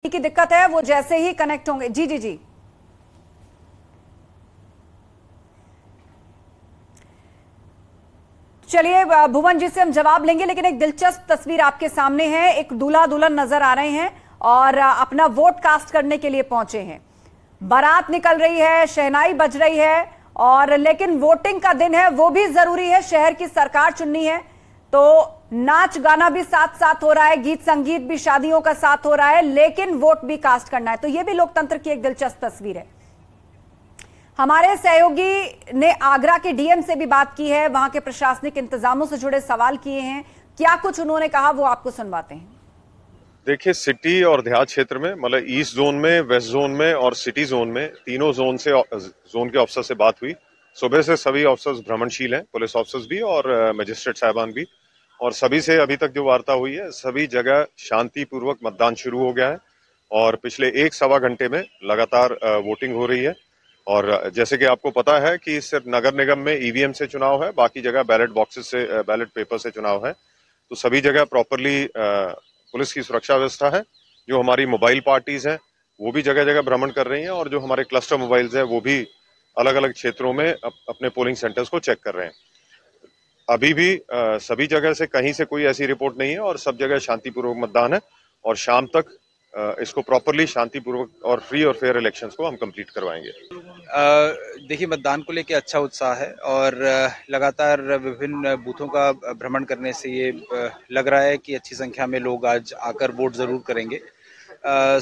की दिक्कत है वो जैसे ही कनेक्ट होंगे। जी जी जी, चलिए भुवन जी से हम जवाब लेंगे, लेकिन एक दिलचस्प तस्वीर आपके सामने है। एक दूल्हा दुल्हन नजर आ रहे हैं और अपना वोट कास्ट करने के लिए पहुंचे हैं। बारात निकल रही है, शहनाई बज रही है, और लेकिन वोटिंग का दिन है, वो भी जरूरी है। शहर की सरकार चुननी है तो नाच गाना भी साथ साथ हो रहा है, गीत संगीत भी शादियों का साथ हो रहा है, लेकिन वोट भी कास्ट करना है। तो यह भी लोकतंत्र की एक दिलचस्प तस्वीर है। हमारे सहयोगी ने आगरा के डीएम से भी बात की है, वहां के प्रशासनिक इंतजामों से जुड़े सवाल किए हैं। क्या कुछ उन्होंने कहा वो आपको सुनवाते हैं। देखिए, सिटी और देहात क्षेत्र में, मतलब ईस्ट जोन में, वेस्ट जोन में और सिटी जोन में, तीनों जोन के अफसर से बात हुई। सुबह से सभी अफसर्स भ्रमणशील हैं, पुलिस अफसर्स भी और मजिस्ट्रेट साहबान भी, और सभी से अभी तक जो वार्ता हुई है, सभी जगह शांतिपूर्वक मतदान शुरू हो गया है और पिछले एक सवा घंटे में लगातार वोटिंग हो रही है। और जैसे कि आपको पता है कि सिर्फ नगर निगम में ईवीएम से चुनाव है, बाकी जगह बैलेट बॉक्सेस से, बैलेट पेपर से चुनाव है। तो सभी जगह प्रॉपरली पुलिस की सुरक्षा व्यवस्था है। जो हमारी मोबाइल पार्टीज हैं वो भी जगह जगह भ्रमण कर रही हैं, और जो हमारे क्लस्टर मोबाइल्स हैं वो भी अलग अलग क्षेत्रों में अपने पोलिंग सेंटर्स को चेक कर रहे हैं। अभी भी सभी जगह से कहीं से कोई ऐसी रिपोर्ट नहीं है और सब जगह शांतिपूर्वक मतदान है, और शाम तक इसको प्रॉपरली शांतिपूर्वक और फ्री और फेयर इलेक्शंस को हम कंप्लीट करवाएंगे। देखिए, मतदान को लेकर अच्छा उत्साह है और लगातार विभिन्न बूथों का भ्रमण करने से ये लग रहा है कि अच्छी संख्या में लोग आज आकर वोट जरूर करेंगे।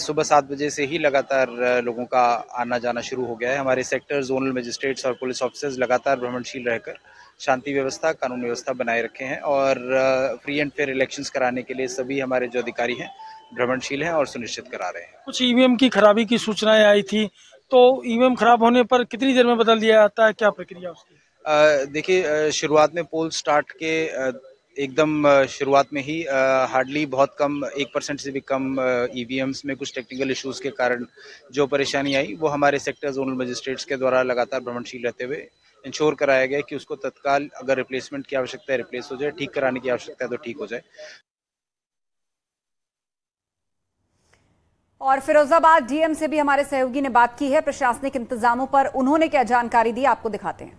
सुबह 7 बजे से ही लगातार लोगों का आना जाना शुरू हो गया है। हमारे सेक्टर जोनल मजिस्ट्रेट्स और पुलिस ऑफिसर्स लगातार भ्रमणशील रहकर शांति व्यवस्था, कानून व्यवस्था बनाए रखे हैं और फ्री एंड फेयर इलेक्शंस कराने के लिए सभी हमारे जो अधिकारी हैं भ्रमणशील हैं और सुनिश्चित करा रहे हैं। कुछ ईवीएम की खराबी की सूचनाएं आई थी, तो ईवीएम खराब होने पर कितनी देर में बदल दिया जाता है, क्या प्रक्रिया उसकी? देखिए, शुरुआत में पोल स्टार्ट के एकदम शुरुआत में ही हार्डली बहुत कम 1% से भी कम ईवीएम्स में कुछ टेक्निकल इश्यूज के कारण जो परेशानी आई, वो हमारे सेक्टर जोनल मजिस्ट्रेट्स के द्वारा लगातार भ्रमणशील रहते हुए इंश्योर कराया गया कि उसको तत्काल अगर रिप्लेसमेंट की आवश्यकता है रिप्लेस हो जाए, ठीक कराने की आवश्यकता है तो ठीक हो जाए। और फिरोजाबाद डीएम से भी हमारे सहयोगी ने बात की है प्रशासनिक इंतजामों पर। उन्होंने क्या जानकारी दी, आपको दिखाते हैं।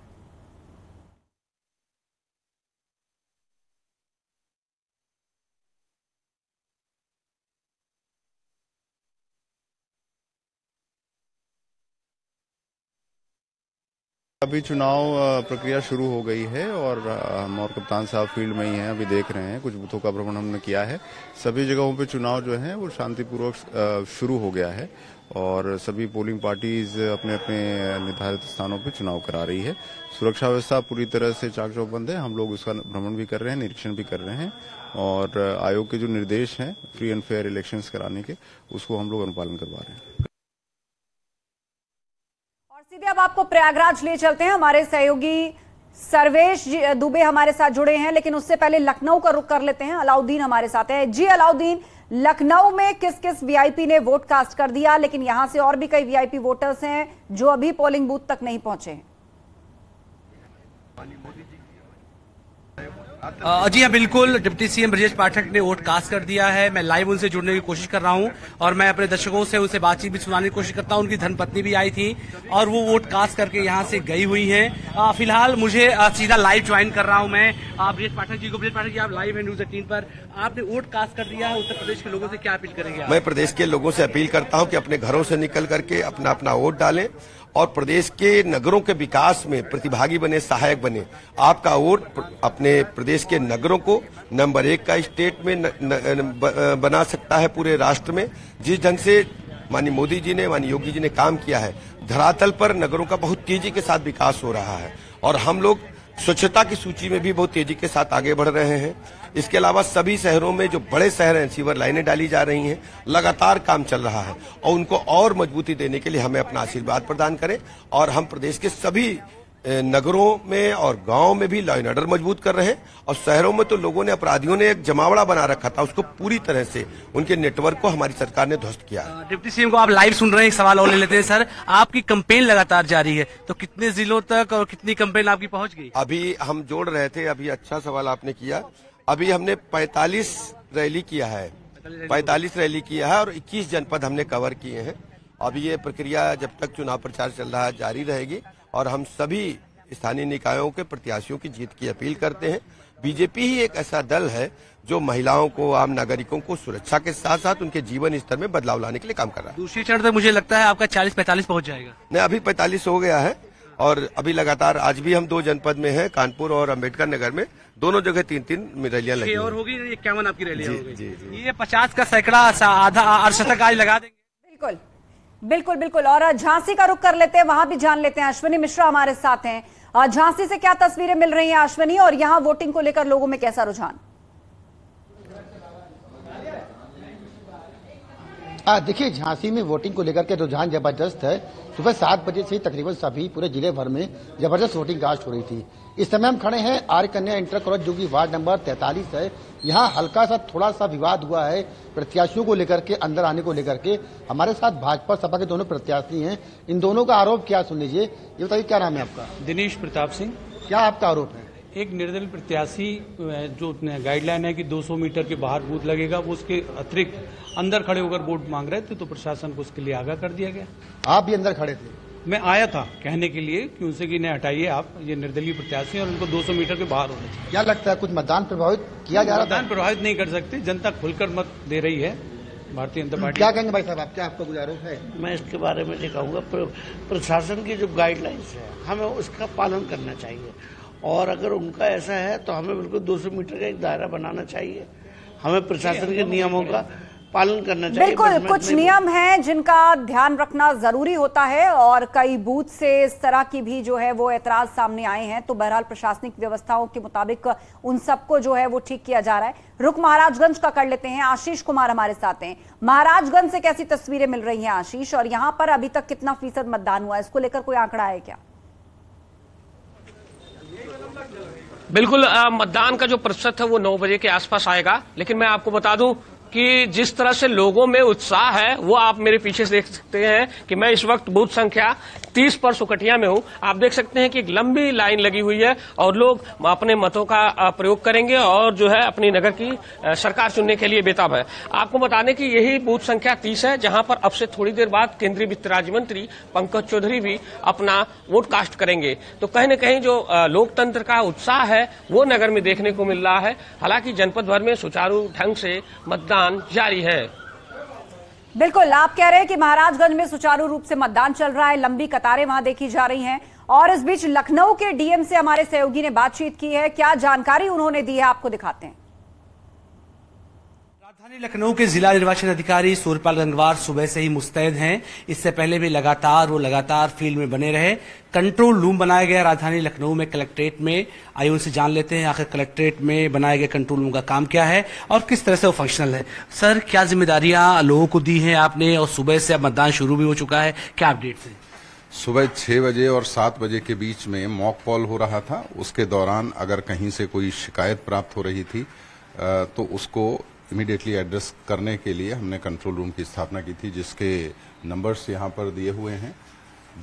अभी चुनाव प्रक्रिया शुरू हो गई है और हम और कप्तान साहब फील्ड में ही हैं, अभी देख रहे हैं। कुछ बूथों का भ्रमण हमने किया है। सभी जगहों पे चुनाव जो है वो शांतिपूर्वक शुरू हो गया है और सभी पोलिंग पार्टीज अपने अपने निर्धारित स्थानों पे चुनाव करा रही है। सुरक्षा व्यवस्था पूरी तरह से चाक चौबंद है। हम लोग उसका भ्रमण भी कर रहे हैं, निरीक्षण भी कर रहे हैं, और आयोग के जो निर्देश हैं फ्री एंड फेयर इलेक्शंस कराने के, उसको हम लोग अनुपालन करवा रहे हैं। सीधे अब आपको प्रयागराज ले चलते हैं। हमारे सहयोगी सर्वेश दुबे हमारे साथ जुड़े हैं, लेकिन उससे पहले लखनऊ का रुख कर लेते हैं। अलाउद्दीन हमारे साथ है। जी अलाउद्दीन, लखनऊ में किस किस वीआईपी ने वोट कास्ट कर दिया, लेकिन यहां से और भी कई वीआईपी वोटर्स हैं जो अभी पोलिंग बूथ तक नहीं पहुंचे हैं। जी हाँ, बिल्कुल। डिप्टी सीएम ब्रजेश पाठक ने वोट कास्ट कर दिया है। मैं लाइव उनसे जुड़ने की कोशिश कर रहा हूं और मैं अपने दर्शकों से उनसे बातचीत भी सुनाने की कोशिश करता हूं। उनकी धर्मपत्नी भी आई थी और वो वोट कास्ट करके यहां से गई हुई हैं। फिलहाल मुझे सीधा लाइव ज्वाइन कर रहा हूं मैं ब्रजेश पाठक जी को। ब्रजेश पाठक जी, आप लाइव है न्यूज 18 पर, आपने वोट कास्ट कर दिया है। उत्तर प्रदेश के लोगों से क्या अपील करेंगे? मैं प्रदेश के लोगों से अपील करता हूं कि अपने घरों से निकल करके अपना अपना वोट डालें और प्रदेश के नगरों के विकास में प्रतिभागी बने, सहायक बने। आपका वोट अपने प्रदेश के नगरों को नंबर 1 का स्टेट में बना सकता है पूरे राष्ट्र में। जिस ढंग से माननीय मोदी जी ने, माननीय योगी जी ने काम किया है, धरातल पर नगरों का बहुत तेजी के साथ विकास हो रहा है और हम लोग स्वच्छता की सूची में भी बहुत तेजी के साथ आगे बढ़ रहे हैं। इसके अलावा सभी शहरों में जो बड़े शहर हैं, सीवर लाइनें डाली जा रही हैं, लगातार काम चल रहा है और उनको और मजबूती देने के लिए हमें अपना आशीर्वाद प्रदान करें। और हम प्रदेश के सभी नगरों में और गांव में भी लॉ एंड ऑर्डर मजबूत कर रहे हैं और शहरों में तो लोगों ने, अपराधियों ने एक जमावड़ा बना रखा था, उसको पूरी तरह से उनके नेटवर्क को हमारी सरकार ने ध्वस्त किया है। डिप्टी सीएम को आप लाइव सुन रहे हैं। एक सवाल और ले लेते हैं सर, आपकी कैंपेन लगातार जारी है, तो कितने जिलों तक और कितनी कैंपेन आपकी पहुंच गई? अभी हम जोड़ रहे थे, अभी अच्छा सवाल आपने किया। अभी हमने 45 रैली किया है 45 रैली किया है और 21 जनपद हमने कवर किए हैं। अब ये प्रक्रिया जब तक चुनाव प्रचार चल रहा है जारी रहेगी और हम सभी स्थानीय निकायों के प्रत्याशियों की जीत की अपील करते हैं। बीजेपी ही एक ऐसा दल है जो महिलाओं को, आम नागरिकों को सुरक्षा के साथ साथ उनके जीवन स्तर में बदलाव लाने के लिए काम कर रहा है। दूसरी चरण तक मुझे लगता है आपका 40-45 पहुंच जाएगा। नहीं, अभी 45 हो गया है और अभी लगातार आज भी हम 2 जनपद में हैं, कानपुर और अंबेडकर नगर में, दोनों जगह 3-3 रैलियां लगी और होगी 51 आपकी रैलियां हो गई। जी। ये 50 का सैकड़ा आधा अर्धशतक आज लगा देंगे। बिल्कुल बिल्कुल बिल्कुल। और झांसी का रुख कर लेते हैं, वहां भी जान लेते हैं। अश्विनी मिश्रा हमारे साथ हैं। झांसी से क्या तस्वीरें मिल रही हैं अश्विनी, और यहां वोटिंग को लेकर लोगों में कैसा रुझान? देखिए, झांसी में वोटिंग को लेकर के रुझान जबरदस्त है। सुबह 7 बजे से तकरीबन सभी पूरे जिले भर में जबरदस्त वोटिंग कास्ट हो रही थी। इस समय हम खड़े हैं आर्य कन्या इंटर कॉलेज, जो कि वार्ड नंबर 43 है। यहाँ हल्का सा थोड़ा सा विवाद हुआ है प्रत्याशियों को लेकर के, अंदर आने को लेकर के। हमारे साथ भाजपा सपा के दोनों प्रत्याशी हैं। इन दोनों का आरोप क्या, सुन लीजिए। ये बताइए, क्या नाम है आपका? दिनेश प्रताप सिंह। क्या आपका आरोप है? एक निर्दलीय प्रत्याशी जो गाइडलाइन है कि 200 मीटर के बाहर बूथ लगेगा, वो उसके अतिरिक्त अंदर खड़े होकर वोट मांग रहे थे, तो प्रशासन को उसके लिए आगाह कर दिया गया। आप भी अंदर खड़े थे? मैं आया था कहने के लिए कि उनसे कि इन्हें हटाइए, आप ये निर्दलीय प्रत्याशी हैं और उनको 200 मीटर के बाहर होना चाहिए। क्या लगता है कुछ मतदान प्रभावित किया जा रहा था? मतदान प्रभावित नहीं कर सकते, जनता खुलकर मत दे रही है भारतीय जनता पार्टी। क्या कहेंगे भाई साहब, आप क्या आपका कुछ आरोप है? मैं इसके बारे में ये कहूँगा, प्रशासन की जो गाइडलाइंस है हमें उसका पालन करना चाहिए, और अगर उनका ऐसा है तो हमें बिल्कुल 200 मीटर का एक दायरा बनाना चाहिए। हमें प्रशासन के नियमों का पालन करना चाहिए। बिल्कुल, कुछ नियम हैं जिनका ध्यान रखना जरूरी होता है, और कई बूथ से इस तरह की भी जो है वो एतराज सामने आए हैं। तो बहरहाल प्रशासनिक व्यवस्थाओं के मुताबिक उन सबको जो है वो ठीक किया जा रहा है। रुख महाराजगंज का कर लेते हैं। आशीष कुमार हमारे साथ हैं। महाराजगंज से कैसी तस्वीरें मिल रही हैं आशीष, और यहाँ पर अभी तक कितना फीसद मतदान हुआ है, इसको लेकर कोई आंकड़ा है क्या? बिल्कुल, मतदान का जो प्रतिशत है वो 9 बजे के आसपास आएगा। लेकिन मैं आपको बता दूं कि जिस तरह से लोगों में उत्साह है वो आप मेरे पीछे से देख सकते हैं कि मैं इस वक्त बूथ संख्या 30 पर सुकटिया में हूं। आप देख सकते हैं कि एक लंबी लाइन लगी हुई है और लोग अपने मतों का प्रयोग करेंगे और जो है अपनी नगर की सरकार चुनने के लिए बेताब है। आपको बता दें कि यही बूथ संख्या 30 है, जहां पर अब से थोड़ी देर बाद केंद्रीय वित्त राज्य मंत्री पंकज चौधरी भी अपना वोट कास्ट करेंगे। तो कहीं न कहीं जो लोकतंत्र का उत्साह है वो नगर में देखने को मिल रहा है। हालांकि जनपद भर में सुचारू ढंग से मतदान जारी है। बिल्कुल, आप कह रहे हैं कि महाराजगंज में सुचारू रूप से मतदान चल रहा है, लंबी कतारें वहां देखी जा रही हैं। और इस बीच लखनऊ के डीएम से हमारे सहयोगी ने बातचीत की है, क्या जानकारी उन्होंने दी है आपको दिखाते हैं। राजधानी लखनऊ के जिला निर्वाचन अधिकारी सूर्यपाल गंगवार सुबह से ही मुस्तैद हैं। इससे पहले भी लगातार फील्ड में बने रहे। कंट्रोल रूम बनाया गया राजधानी लखनऊ में, कलेक्ट्रेट में। आइए उनसे जान लेते हैं आखिर कलेक्ट्रेट में बनाए गए कंट्रोल रूम का काम क्या है और किस तरह से वो फंक्शनल है। सर, क्या जिम्मेदारियां लोगों को दी हैं आपने, और सुबह से अब मतदान शुरू भी हो चुका है, क्या अपडेट्स हैं? सुबह 6 बजे और 7 बजे के बीच में मॉक पोल हो रहा था। उसके दौरान अगर कहीं से कोई शिकायत प्राप्त हो रही थी तो उसको इमीडिएटली एड्रेस करने के लिए हमने कंट्रोल रूम की स्थापना की थी, जिसके नंबर्स यहाँ पर दिए हुए हैं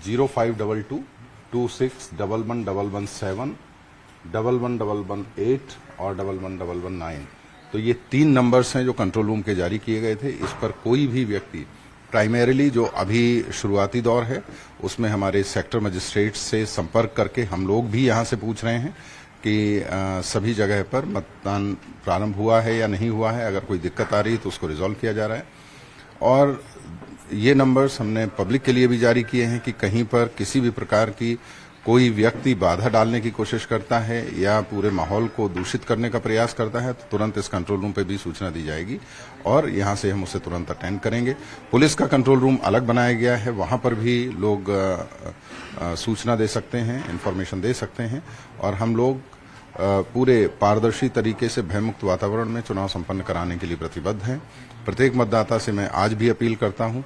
0522 261117 111118 और 111119। तो ये 3 नंबर्स हैं जो कंट्रोल रूम के जारी किए गए थे। इस पर कोई भी व्यक्ति, प्राइमरीली जो अभी शुरुआती दौर है उसमें हमारे सेक्टर मजिस्ट्रेट से संपर्क करके हम लोग भी यहाँ से पूछ रहे हैं कि सभी जगह पर मतदान प्रारंभ हुआ है या नहीं हुआ है। अगर कोई दिक्कत आ रही है तो उसको रिजॉल्व किया जा रहा है। और ये नंबर्स हमने पब्लिक के लिए भी जारी किए हैं कि कहीं पर किसी भी प्रकार की कोई व्यक्ति बाधा डालने की कोशिश करता है या पूरे माहौल को दूषित करने का प्रयास करता है तो तुरंत इस कंट्रोल रूम पे भी सूचना दी जाएगी और यहां से हम उसे तुरंत अटेंड करेंगे। पुलिस का कंट्रोल रूम अलग बनाया गया है, वहां पर भी लोग सूचना दे सकते हैं, इंफॉर्मेशन दे सकते हैं और हम लोग पूरे पारदर्शी तरीके से भयमुक्त वातावरण में चुनाव संपन्न कराने के लिए प्रतिबद्ध हैं। प्रत्येक मतदाता से मैं आज भी अपील करता हूं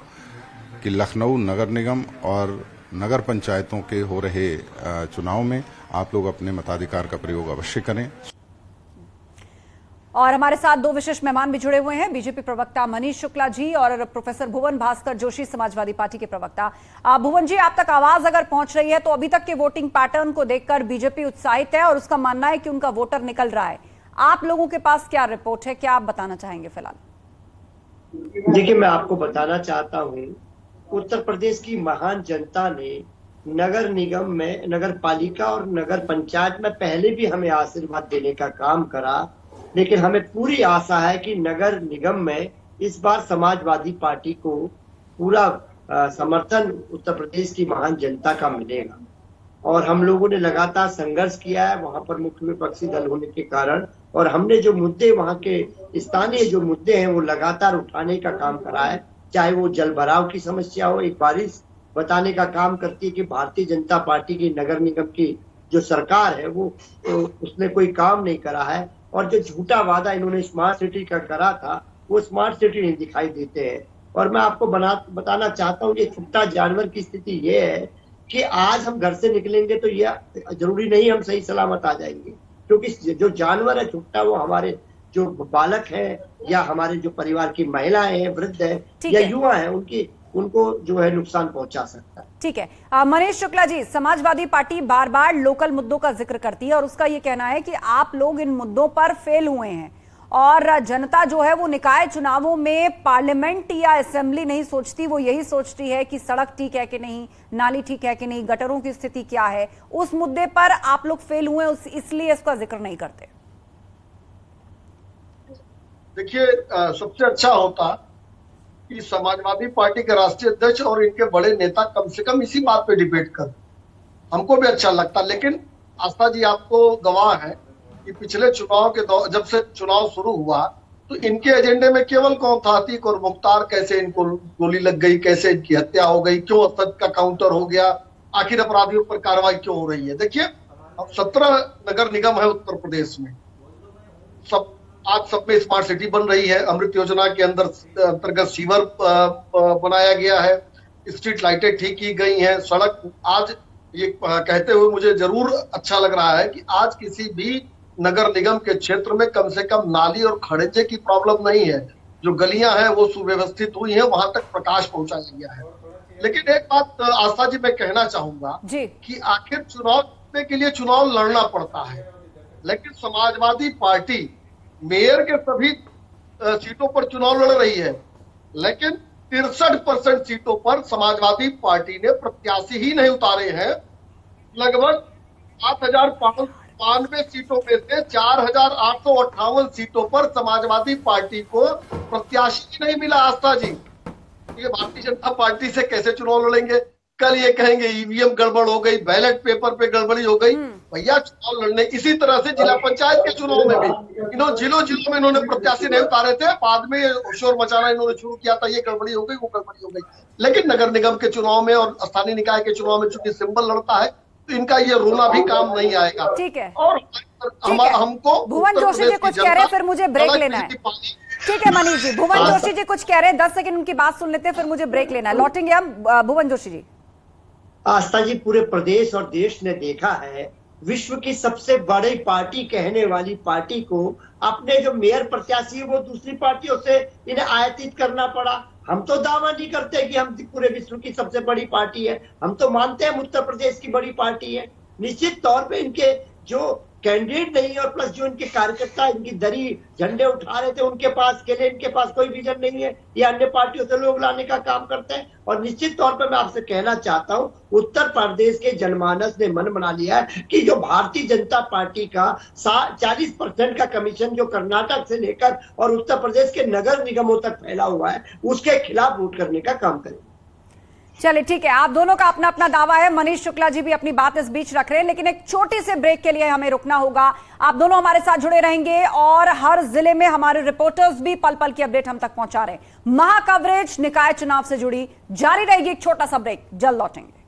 कि लखनऊ नगर निगम और नगर पंचायतों के हो रहे चुनाव में आप लोग अपने मताधिकार का प्रयोग अवश्य करें। और हमारे साथ 2 विशिष्ट मेहमान भी जुड़े हुए हैं, बीजेपी प्रवक्ता मनीष शुक्ला जी और प्रोफेसर भुवन भास्कर जोशी, समाजवादी पार्टी के प्रवक्ता। भुवन जी, आप तक आवाज अगर पहुंच रही है तो अभी तक के वोटिंग पैटर्न को देखकर बीजेपी उत्साहित है और उसका मानना है कि उनका वोटर निकल रहा है। आप लोगों के पास क्या रिपोर्ट है, क्या आप बताना चाहेंगे फिलहाल? देखिए, मैं आपको बताना चाहता हूँ, उत्तर प्रदेश की महान जनता ने नगर निगम में, नगर पालिका और नगर पंचायत में पहले भी हमें आशीर्वाद देने का काम करा, लेकिन हमें पूरी आशा है कि नगर निगम में इस बार समाजवादी पार्टी को पूरा समर्थन उत्तर प्रदेश की महान जनता का मिलेगा। और हम लोगों ने लगातार संघर्ष किया है वहां पर मुख्य विपक्षी दल होने के कारण, और हमने जो मुद्दे वहां के स्थानीय जो मुद्दे हैं वो लगातार उठाने का काम करा है। चाहे वो जल भराव की समस्या हो, एक बारिश बताने का काम करती है कि भारतीय जनता पार्टी की नगर निगम की जो सरकार है वो उसने कोई काम नहीं करा है, और जो झूठा वादा इन्होंने स्मार्ट सिटी का करा था वो स्मार्ट सिटी नहीं दिखाई देते हैं। और मैं आपको बताना चाहता हूँ कि छुट्टा जानवर की स्थिति ये है कि आज हम घर से निकलेंगे तो यह जरूरी नहीं हम सही सलामत आ जाएंगे, क्योंकि जो जानवर है छुट्टा वो हमारे जो बालक है या हमारे जो परिवार की महिलाएं हैं, वृद्ध है या युवा है, उनको जो है नुकसान पहुंचा सकता है। ठीक है, मनीष शुक्ला जी, समाजवादी पार्टी बार बार लोकल मुद्दों का जिक्र करती है और उसका ये कहना है कि आप लोग इन मुद्दों पर फेल हुए हैं और जनता जो है वो निकाय चुनावों में पार्लियामेंट या असेंबली नहीं सोचती, वो यही सोचती है कि सड़क ठीक है कि नहीं, नाली ठीक है कि नहीं, गटरों की स्थिति क्या है। उस मुद्दे पर आप लोग फेल हुए, इसलिए इसका जिक्र नहीं करते। देखिए, सबसे अच्छा होता कि समाजवादी पार्टी के राष्ट्रीय अध्यक्ष और इनके बड़े नेता कम से कम इसी बात पे डिबेट कर, हमको भी अच्छा लगता। लेकिन आस्था जी आपको गवाह है कि पिछले चुनाव के जब से चुनाव शुरू हुआ तो इनके एजेंडे में केवल कौन था, अतीक और मुख्तार, कैसे इनको गोली लग गई, कैसे इनकी हत्या हो गई, क्यों असद का काउंटर हो गया, आखिर अपराधियों पर कार्रवाई क्यों हो रही है। देखिए, अब 17 नगर निगम है उत्तर प्रदेश में, सब में स्मार्ट सिटी बन रही है, अमृत योजना के अंतर्गत सीवर बनाया गया है, स्ट्रीट लाइटें ठीक की गई हैं, सड़क। आज ये कहते हुए मुझे जरूर अच्छा लग रहा है कि आज किसी भी नगर निगम के क्षेत्र में कम से कम नाली और खड़ंजे की प्रॉब्लम नहीं है, जो गलियां हैं वो सुव्यवस्थित हुई हैं, वहां तक प्रकाश पहुंचाया गया है। लेकिन एक बात आस्था जी मैं कहना चाहूंगा कि आखिर चुनाव के लिए चुनाव लड़ना पड़ता है, लेकिन समाजवादी पार्टी मेयर के सभी सीटों पर चुनाव लड़ रही है, लेकिन 63% सीटों पर समाजवादी पार्टी ने प्रत्याशी ही नहीं उतारे हैं। लगभग 7,092 सीटों में से 4,858 सीटों पर समाजवादी पार्टी को प्रत्याशी नहीं मिला। आस्था जी, ये भारतीय जनता पार्टी से कैसे चुनाव लड़ेंगे? कल ये कहेंगे ईवीएम गड़बड़ हो गई, बैलेट पेपर पे गड़बड़ी हो गई। भैया, चुनाव लड़ने इसी तरह से जिला पंचायत के चुनाव में भी जिलों में इन्होंने प्रत्याशी नहीं उतारे थे, बाद में शोर मचाना इन्होंने शुरू किया था, ये गड़बड़ी हो गई, वो गड़बड़ी हो गई। लेकिन नगर निगम के चुनाव में और स्थानीय निकाय के चुनाव में चूंकि सिंबल लड़ता है तो इनका ये रोना भी काम नहीं आएगा। ठीक है, और हमको भुवन जोशी जी कुछ कह रहे हैं, फिर मुझे ब्रेक लेना है। ठीक है मनीष जी, भुवन जोशी जी कुछ कह रहे हैं, 10 सेकंड उनकी बात सुन लेते हैं, फिर मुझे ब्रेक लेना है। लौटेंगे हम। भुवन जोशी जी। आस्था जी, पूरे प्रदेश और देश ने देखा है, विश्व की सबसे बड़ी पार्टी कहने वाली पार्टी को अपने जो मेयर प्रत्याशी है वो दूसरी पार्टियों से इन्हें आयातित करना पड़ा। हम तो दावा नहीं करते कि हम पूरे विश्व की सबसे बड़ी पार्टी है, हम तो मानते हैं उत्तर प्रदेश की बड़ी पार्टी है। निश्चित तौर पे इनके जो कैंडिडेट नहीं और प्लस जो इनके कार्यकर्ता इनकी दरी झंडे उठा रहे थे उनके पास के लिए इनके पास कोई विजन नहीं है, ये अन्य पार्टियों से लोग लाने का काम करते हैं। और निश्चित तौर पर मैं आपसे कहना चाहता हूं, उत्तर प्रदेश के जनमानस ने मन बना लिया है कि जो भारतीय जनता पार्टी का 40% का कमीशन जो कर्नाटक से लेकर और उत्तर प्रदेश के नगर निगमों तक फैला हुआ है, उसके खिलाफ वोट करने का काम करें। चलिए ठीक है, आप दोनों का अपना अपना दावा है। मनीष शुक्ला जी भी अपनी बात इस बीच रख रहे हैं, लेकिन एक छोटे से ब्रेक के लिए हमें रुकना होगा। आप दोनों हमारे साथ जुड़े रहेंगे और हर जिले में हमारे रिपोर्टर्स भी पल पल की अपडेट हम तक पहुंचा रहे हैं। महा कवरेज निकाय चुनाव से जुड़ी जारी रहेगी। एक छोटा सा ब्रेक, जल्द लौटेंगे।